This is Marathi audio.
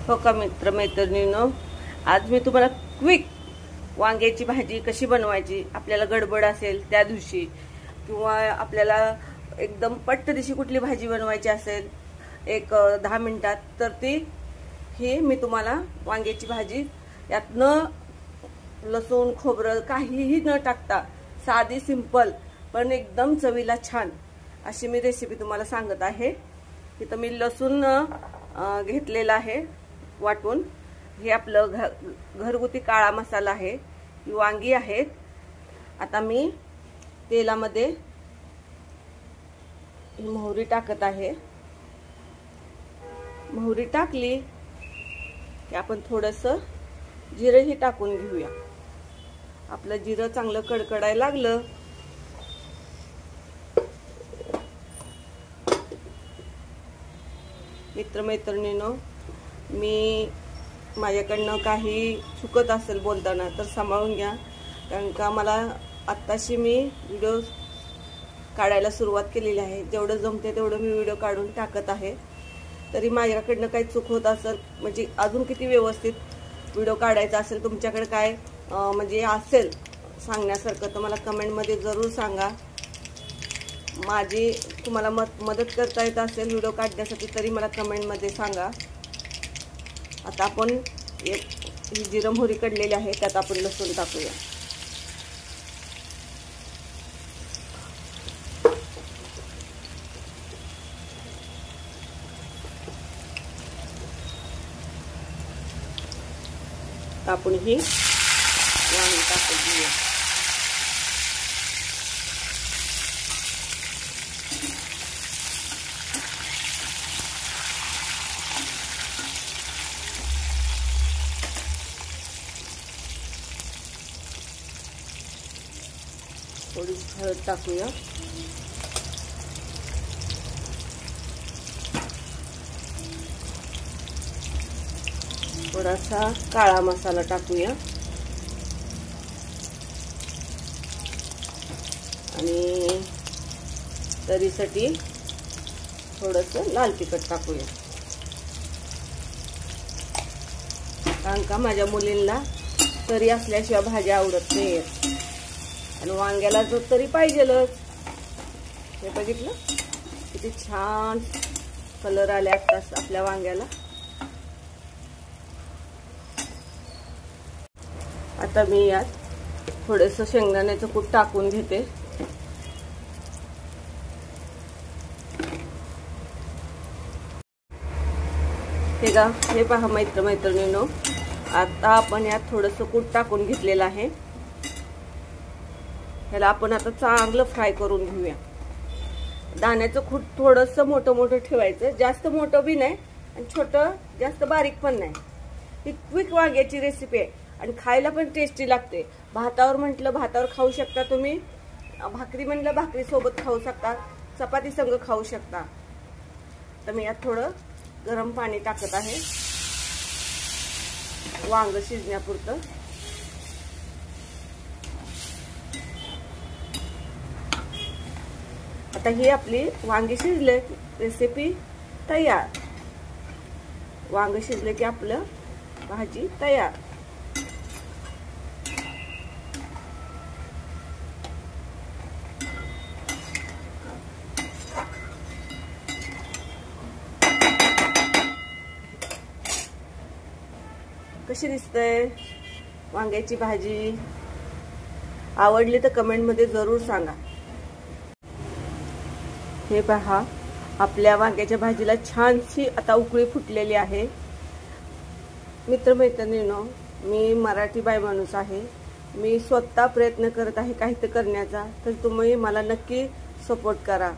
हो का मित्रमैत्रिणींनो, आज मी तुम्हाला क्विक वांग्याची भाजी कशी बनवायची, आपल्याला गडबड असेल त्या दिवशी किंवा आपल्याला एकदम पटदिशी कुठली भाजी बनवायची असेल एक 10 मिनिटात, तर ती ही मी तुम्हाला वांग्याची भाजी यात न लसूण खोबरं काहीही न टाकता साधी सिंपल पण एकदम चवीला छान अशी मी रेसिपी तुम्हाला सांगत आहे। इथं मी लसूण घेतलेला आहे वाटून। हे आपलं घरगुती काळा मसाला आहे। ही वांगी आहेत। आता मी तेलामध्ये मोहरी टाकत आहे। मोहरी टाकली की आपण थोडंसं जिरंही टाकून घेऊया। आपलं जिरं चांगलं कडकडायला लागलं मित्रमैत्रिणींनो, मी माझ्याकडनं काही चुकत असेल बोलताना तर सांभाळून घ्या, कारण का मला आत्ताशी मी व्हिडिओ काढायला सुरुवात केलेली आहे। जेवढं जमते तेवढं मी व्हिडिओ काढून टाकत आहे। तरी माझ्याकडनं काही चूक होत असेल म्हणजे अजून किती व्यवस्थित व्हिडिओ काढायचा असेल, तुमच्याकडे काय म्हणजे असेल सांगण्यासारखं तर मला कमेंटमध्ये जरूर सांगा। माझी तुम्हाला मदत करता येत असेल व्हिडिओ काढण्यासाठी तरी मला कमेंटमध्ये सांगा। आता आपण ही जिरं मोहरी कडलेली आहे, त्यात आपण लसूण टाकूया। आपण ही वांगी टाकून घेऊया। थोडी हळद टाकूया। थोडासा काळा मसाला टाकूया आणि तरीसाठी थोडंसं लाल तिखट टाकूया, कारण का माझ्या मुलींना तरी असल्याशिवाय भाज्या आवडत नाही आणि वांग्याला जो तरी पाहिजेलच। हे बघितलं किती छान कलर आले आताच आपल्या वांग्याला। आता मी यात थोडंसं शेंगदाण्याचं कूट टाकून घेते। हे पहा मैत्रिणींनो, आता आपण यात थोडंसं कूट टाकून घेतलेलं आहे। ह्याला आपण आता चांगलं फ्राय करून घेऊया। दाण्याचं कूट थोडंसं मोठं मोठं ठेवायचं, जास्त मोठं बी नाही आणि छोटं जास्त बारीक पण नाही। ही क्विक वांग्याची रेसिपी आहे आणि खायला पण टेस्टी लागते। भातावर म्हटलं भातावर खाऊ शकता तुम्ही, भाकरी म्हटलं भाकरी सोबत खाऊ शकता, चपाती संग खाऊ शकता। तर मी यात थोडं गरम पाणी टाकत आहे वांग शिजण्यापुरतं। आता ही आपली वांगी शिजले रेसिपी तयार। वांग शिजले की आपलं भाजी तयार। कशी दिसते वांग्याची भाजी? आवडली तर कमेंटमध्ये जरूर सांगा। हे पहा आपल्या वांग्याच्या भाजीला छानशी आता उकळी फुटलेली आहे। मित्रमैत्रिणींनो, मी मराठी बाई माणूस आहे, मी स्वतः प्रयत्न करत आहे काहीतरी करण्याचा, तर तुम्ही मला नक्की सपोर्ट करा।